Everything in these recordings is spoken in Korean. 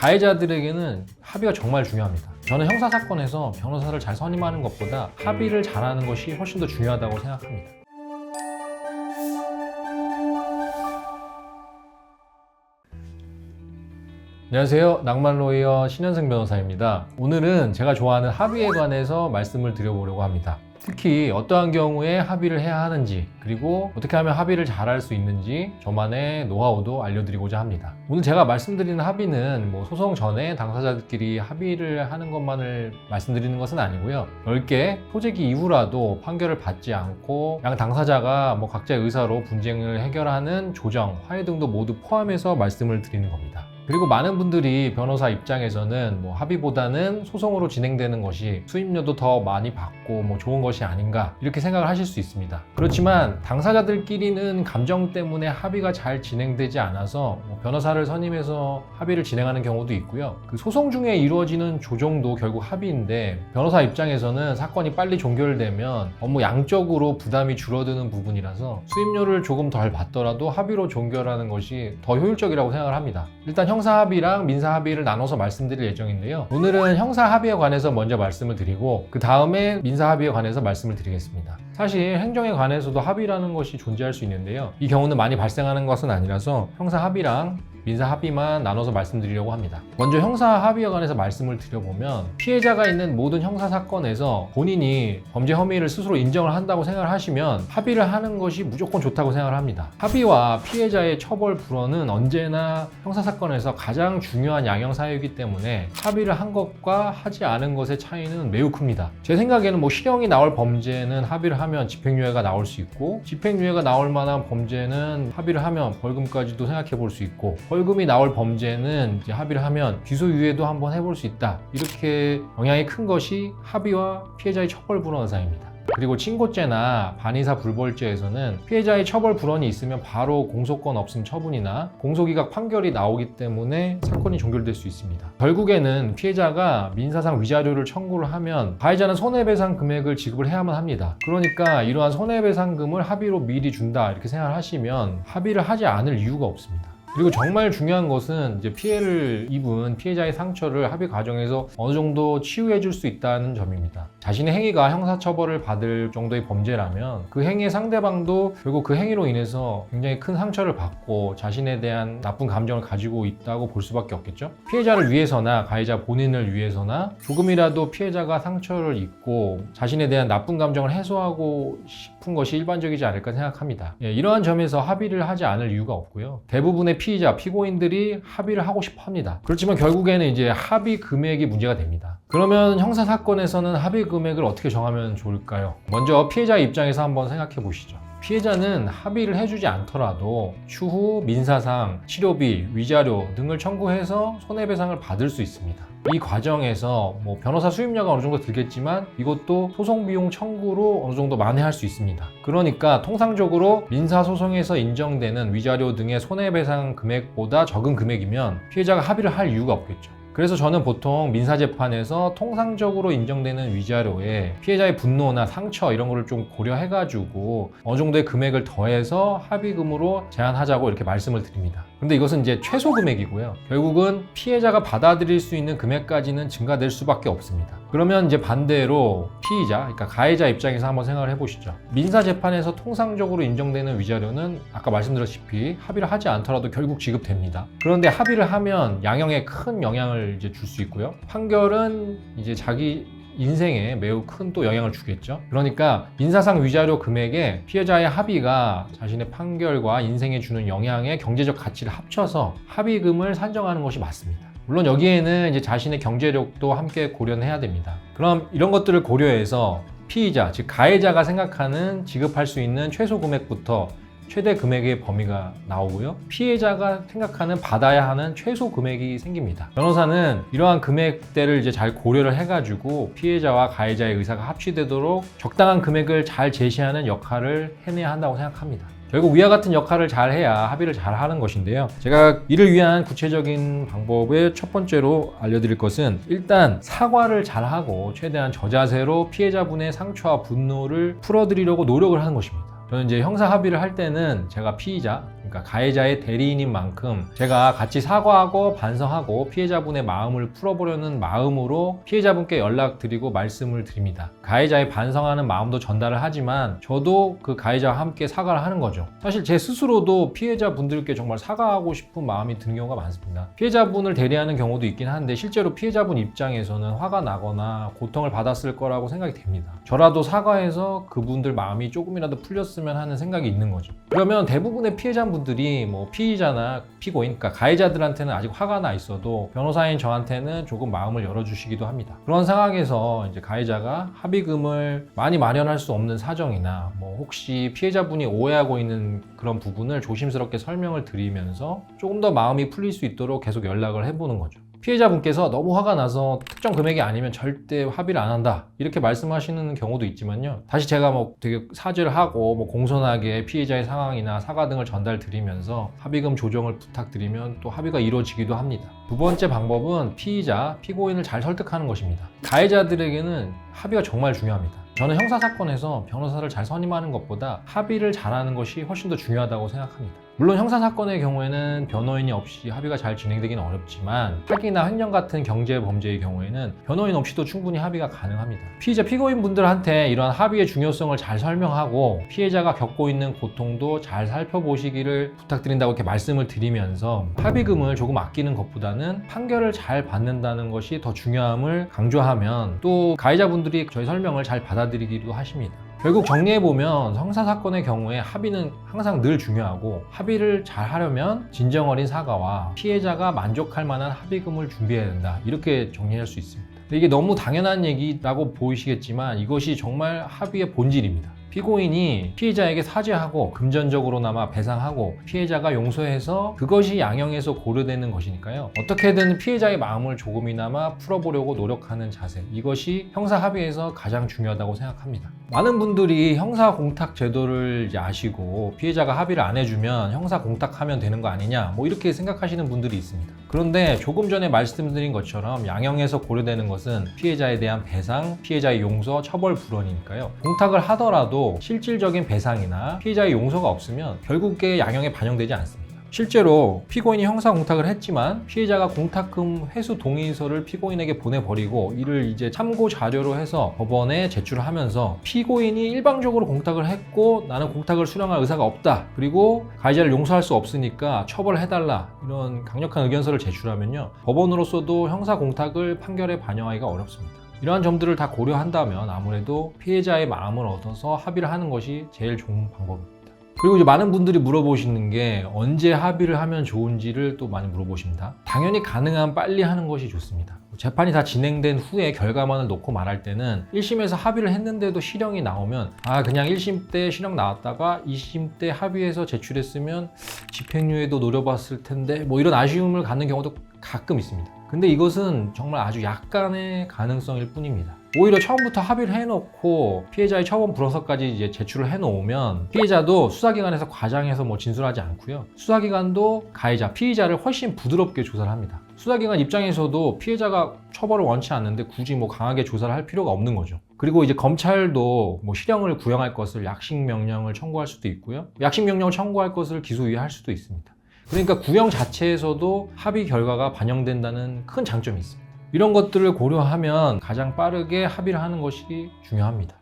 가해자들에게는 합의가 정말 중요합니다. 저는 형사사건에서 변호사를 잘 선임하는 것보다 합의를 잘하는 것이 훨씬 더 중요하다고 생각합니다. 안녕하세요. 낭만로이어 신현승 변호사입니다. 오늘은 제가 좋아하는 합의에 관해서 말씀을 드려보려고 합니다. 특히 어떠한 경우에 합의를 해야 하는지, 그리고 어떻게 하면 합의를 잘할 수 있는지 저만의 노하우도 알려드리고자 합니다. 오늘 제가 말씀드리는 합의는 소송 전에 당사자들끼리 합의를 하는 것만을 말씀드리는 것은 아니고요. 넓게 포재기 이후라도 판결을 받지 않고 양 당사자가 각자의 의사로 분쟁을 해결하는 조정, 화해 등도 모두 포함해서 말씀을 드리는 겁니다. 그리고 많은 분들이 변호사 입장에서는 합의보다는 소송으로 진행되는 것이 수임료도 더 많이 받고 좋은 것이 아닌가 이렇게 생각을 하실 수 있습니다. 그렇지만 당사자들끼리는 감정 때문에 합의가 잘 진행되지 않아서 변호사를 선임해서 합의를 진행하는 경우도 있고요. 그 소송 중에 이루어지는 조정도 결국 합의인데 변호사 입장에서는 사건이 빨리 종결되면 업무 양적으로 부담이 줄어드는 부분이라서 수임료를 조금 덜 받더라도 합의로 종결하는 것이 더 효율적이라고 생각을 합니다. 일단 형사 합의랑 민사 합의를 나눠서 말씀드릴 예정인데요. 오늘은 형사 합의에 관해서 먼저 말씀을 드리고 그 다음에 민사 합의에 관해서 말씀을 드리겠습니다. 사실 행정에 관해서도 합의라는 것이 존재할 수 있는데요. 이 경우는 많이 발생하는 것은 아니라서 형사 합의랑 민사 합의만 나눠서 말씀드리려고 합니다. 먼저 형사 합의에 관해서 말씀을 드려보면 피해자가 있는 모든 형사 사건에서 본인이 범죄 혐의를 스스로 인정을 한다고 생각을 하시면 합의를 하는 것이 무조건 좋다고 생각을 합니다. 합의와 피해자의 처벌 불허는 언제나 형사 사건에서 가장 중요한 양형사유이기 때문에 합의를 한 것과 하지 않은 것의 차이는 매우 큽니다. 제 생각에는 실형이 나올 범죄는 합의를 하면 집행유예가 나올 수 있고, 집행유예가 나올 만한 범죄는 합의를 하면 벌금까지도 생각해 볼 수 있고, 벌금이 나올 범죄는 이제 합의를 하면 기소유예도 한번 해볼 수 있다. 이렇게 영향이 큰 것이 합의와 피해자의 처벌 불허 의사입니다. 그리고 친고죄나 반의사 불벌죄에서는 피해자의 처벌 불원이 있으면 바로 공소권 없음 처분이나 공소기각 판결이 나오기 때문에 사건이 종결될 수 있습니다. 결국에는 피해자가 민사상 위자료를 청구를 하면 가해자는 손해배상 금액을 지급을 해야만 합니다. 그러니까 이러한 손해배상금을 합의로 미리 준다 이렇게 생각을 하시면 합의를 하지 않을 이유가 없습니다. 그리고 정말 중요한 것은 이제 피해를 입은 피해자의 상처를 합의 과정에서 어느 정도 치유해 줄 수 있다는 점입니다. 자신의 행위가 형사처벌을 받을 정도의 범죄라면 그 행위의 상대방도 결국 그 행위로 인해서 굉장히 큰 상처를 받고 자신에 대한 나쁜 감정을 가지고 있다고 볼 수밖에 없겠죠. 피해자를 위해서나 가해자 본인을 위해서나 조금이라도 피해자가 상처를 입고 자신에 대한 나쁜 감정을 해소하고 싶은 것이 일반적이지 않을까 생각합니다. 이러한 점에서 합의를 하지 않을 이유가 없고요. 대부분의 피의자, 피고인들이 합의를 하고 싶어 합니다. 그렇지만 결국에는 이제 합의 금액이 문제가 됩니다. 그러면 형사 사건에서는 합의 금액을 어떻게 정하면 좋을까요? 먼저 피해자의 입장에서 한번 생각해 보시죠. 피해자는 합의를 해주지 않더라도 추후 민사상 치료비, 위자료 등을 청구해서 손해배상을 받을 수 있습니다. 이 과정에서 변호사 수임료가 어느 정도 들겠지만 이것도 소송비용 청구로 어느 정도 만회할 수 있습니다. 그러니까 통상적으로 민사소송에서 인정되는 위자료 등의 손해배상 금액보다 적은 금액이면 피해자가 합의를 할 이유가 없겠죠. 그래서 저는 보통 민사재판에서 통상적으로 인정되는 위자료에 피해자의 분노나 상처 이런 거를 좀 고려해가지고 어느 정도의 금액을 더해서 합의금으로 제한하자고 이렇게 말씀을 드립니다. 근데 이것은 이제 최소 금액이고요. 결국은 피해자가 받아들일 수 있는 금액까지는 증가될 수밖에 없습니다. 그러면 이제 반대로 피의자, 그러니까 가해자 입장에서 한번 생각을 해보시죠. 민사재판에서 통상적으로 인정되는 위자료는 아까 말씀드렸다시피 합의를 하지 않더라도 결국 지급됩니다. 그런데 합의를 하면 양형에 큰 영향을 줄 수 있고요. 판결은 이제 자기 인생에 매우 큰 또 영향을 주겠죠. 그러니까 민사상 위자료 금액에 피해자의 합의가 자신의 판결과 인생에 주는 영향의 경제적 가치를 합쳐서 합의금을 산정하는 것이 맞습니다. 물론 여기에는 이제 자신의 경제력도 함께 고려는 해야 됩니다. 그럼 이런 것들을 고려해서 피의자, 즉 가해자가 생각하는 지급할 수 있는 최소 금액부터 최대 금액의 범위가 나오고요. 피해자가 생각하는 받아야 하는 최소 금액이 생깁니다. 변호사는 이러한 금액대를 이제 잘 고려를 해가지고 피해자와 가해자의 의사가 합치되도록 적당한 금액을 잘 제시하는 역할을 해내야 한다고 생각합니다. 결국 위와 같은 역할을 잘 해야 합의를 잘 하는 것인데요. 제가 이를 위한 구체적인 방법을 첫 번째로 알려드릴 것은 일단 사과를 잘 하고 최대한 저자세로 피해자분의 상처와 분노를 풀어드리려고 노력을 하는 것입니다. 저는 이제 형사 합의를 할 때는 제가 피의자, 그러니까 가해자의 대리인인 만큼 제가 같이 사과하고 반성하고 피해자분의 마음을 풀어보려는 마음으로 피해자분께 연락드리고 말씀을 드립니다. 가해자의 반성하는 마음도 전달을 하지만 저도 그 가해자와 함께 사과를 하는 거죠. 사실 제 스스로도 피해자분들께 정말 사과하고 싶은 마음이 드는 경우가 많습니다. 피해자분을 대리하는 경우도 있긴 한데 실제로 피해자분 입장에서는 화가 나거나 고통을 받았을 거라고 생각이 됩니다. 저라도 사과해서 그분들 마음이 조금이라도 풀렸으면 하는 생각이 있는 거죠. 그러면 대부분의 피해자분들이 뭐 피의자나 피고인, 그러니까 가해자들한테는 아직 화가 나 있어도 변호사인 저한테는 조금 마음을 열어주시기도 합니다. 그런 상황에서 이제 가해자가 합의금을 많이 마련할 수 없는 사정이나 뭐 혹시 피해자분이 오해하고 있는 그런 부분을 조심스럽게 설명을 드리면서 조금 더 마음이 풀릴 수 있도록 계속 연락을 해보는 거죠. 피해자분께서 너무 화가 나서 특정 금액이 아니면 절대 합의를 안 한다 이렇게 말씀하시는 경우도 있지만요, 다시 제가 뭐 되게 사죄를 하고 뭐 공손하게 피해자의 상황이나 사과 등을 전달 드리면서 합의금 조정을 부탁드리면 또 합의가 이루어지기도 합니다. 두 번째 방법은 피의자, 피고인을 잘 설득하는 것입니다. 가해자들에게는 합의가 정말 중요합니다. 저는 형사사건에서 변호사를 잘 선임하는 것보다 합의를 잘하는 것이 훨씬 더 중요하다고 생각합니다. 물론 형사사건의 경우에는 변호인이 없이 합의가 잘 진행되기는 어렵지만 사기나 횡령 같은 경제 범죄의 경우에는 변호인 없이도 충분히 합의가 가능합니다. 피의자, 피고인분들한테 이러한 합의의 중요성을 잘 설명하고 피해자가 겪고 있는 고통도 잘 살펴보시기를 부탁드린다고 이렇게 말씀을 드리면서 합의금을 조금 아끼는 것보다는 판결을 잘 받는다는 것이 더 중요함을 강조하면 또 가해자분들이 저희 설명을 잘 받아들이기도 하십니다. 결국 정리해보면 형사사건의 경우에 합의는 항상 늘 중요하고 합의를 잘 하려면 진정 어린 사과와 피해자가 만족할 만한 합의금을 준비해야 된다 이렇게 정리할 수 있습니다. 이게 너무 당연한 얘기라고 보이시겠지만 이것이 정말 합의의 본질입니다. 피고인이 피해자에게 사죄하고 금전적으로나마 배상하고 피해자가 용서해서 그것이 양형에서 고려되는 것이니까요. 어떻게든 피해자의 마음을 조금이나마 풀어보려고 노력하는 자세, 이것이 형사 합의에서 가장 중요하다고 생각합니다. 많은 분들이 형사 공탁 제도를 이제 아시고 피해자가 합의를 안 해주면 형사 공탁하면 되는 거 아니냐 뭐 이렇게 생각하시는 분들이 있습니다. 그런데 조금 전에 말씀드린 것처럼 양형에서 고려되는 것은 피해자에 대한 배상, 피해자의 용서, 처벌 불원이니까요. 공탁을 하더라도 실질적인 배상이나 피해자의 용서가 없으면 결국에 양형에 반영되지 않습니다. 실제로 피고인이 형사 공탁을 했지만 피해자가 공탁금 회수 동의서를 피고인에게 보내버리고 이를 이제 참고 자료로 해서 법원에 제출을 하면서 피고인이 일방적으로 공탁을 했고 나는 공탁을 수령할 의사가 없다, 그리고 가해자를 용서할 수 없으니까 처벌해달라, 이런 강력한 의견서를 제출하면요, 법원으로서도 형사 공탁을 판결에 반영하기가 어렵습니다. 이러한 점들을 다 고려한다면 아무래도 피해자의 마음을 얻어서 합의를 하는 것이 제일 좋은 방법입니다. 그리고 이제 많은 분들이 물어보시는 게 언제 합의를 하면 좋은지를 또 많이 물어보십니다. 당연히 가능한 빨리 하는 것이 좋습니다. 재판이 다 진행된 후에 결과만을 놓고 말할 때는 1심에서 합의를 했는데도 실형이 나오면 그냥 1심 때 실형 나왔다가 2심 때 합의해서 제출했으면 집행유예도 노려봤을 텐데 뭐 이런 아쉬움을 갖는 경우도 가끔 있습니다. 근데 이것은 정말 아주 약간의 가능성일 뿐입니다. 오히려 처음부터 합의를 해놓고 피해자의 처분 불허서까지 이제 제출을 해놓으면 피해자도 수사기관에서 과장해서 뭐 진술하지 않고요, 수사기관도 가해자, 피의자를 훨씬 부드럽게 조사를 합니다. 수사기관 입장에서도 피해자가 처벌을 원치 않는데 굳이 뭐 강하게 조사를 할 필요가 없는 거죠. 그리고 이제 검찰도 뭐 실형을 구형할 것을 약식명령을 청구할 수도 있고요, 약식명령을 청구할 것을 기소유예할 수도 있습니다. 그러니까 구형 자체에서도 합의 결과가 반영된다는 큰 장점이 있습니다. 이런 것들을 고려하면 가장 빠르게 합의를 하는 것이 중요합니다.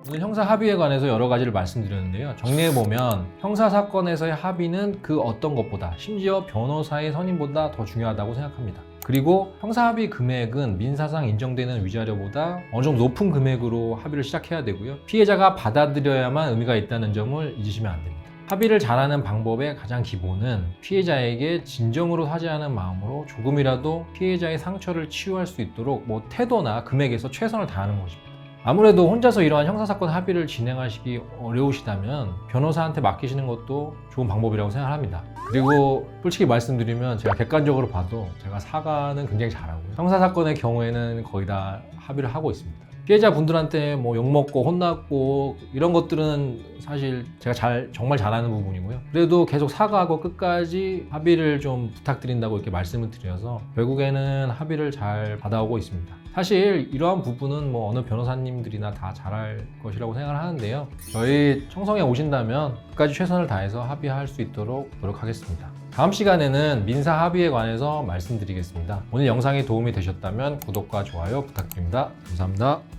오늘 형사 합의에 관해서 여러 가지를 말씀드렸는데요. 정리해보면 형사사건에서의 합의는 그 어떤 것보다, 심지어 변호사의 선임보다 더 중요하다고 생각합니다. 그리고 형사합의 금액은 민사상 인정되는 위자료보다 어느 정도 높은 금액으로 합의를 시작해야 되고요, 피해자가 받아들여야만 의미가 있다는 점을 잊으시면 안 됩니다. 합의를 잘하는 방법의 가장 기본은 피해자에게 진정으로 사죄하는 마음으로 조금이라도 피해자의 상처를 치유할 수 있도록 뭐 태도나 금액에서 최선을 다하는 것입니다. 아무래도 혼자서 이러한 형사사건 합의를 진행하시기 어려우시다면 변호사한테 맡기시는 것도 좋은 방법이라고 생각합니다. 그리고 솔직히 말씀드리면 제가 객관적으로 봐도 제가 사과는 굉장히 잘하고요, 형사사건의 경우에는 거의 다 합의를 하고 있습니다. 피해자분들한테 뭐 욕먹고 혼났고 이런 것들은 사실 제가 정말 잘하는 부분이고요. 그래도 계속 사과하고 끝까지 합의를 좀 부탁드린다고 이렇게 말씀을 드려서 결국에는 합의를 잘 받아오고 있습니다. 사실 이러한 부분은 뭐 어느 변호사님들이나 다 잘할 것이라고 생각을 하는데요. 저희 청성에 오신다면 끝까지 최선을 다해서 합의할 수 있도록 노력하겠습니다. 다음 시간에는 민사 합의에 관해서 말씀드리겠습니다. 오늘 영상이 도움이 되셨다면 구독과 좋아요 부탁드립니다. 감사합니다.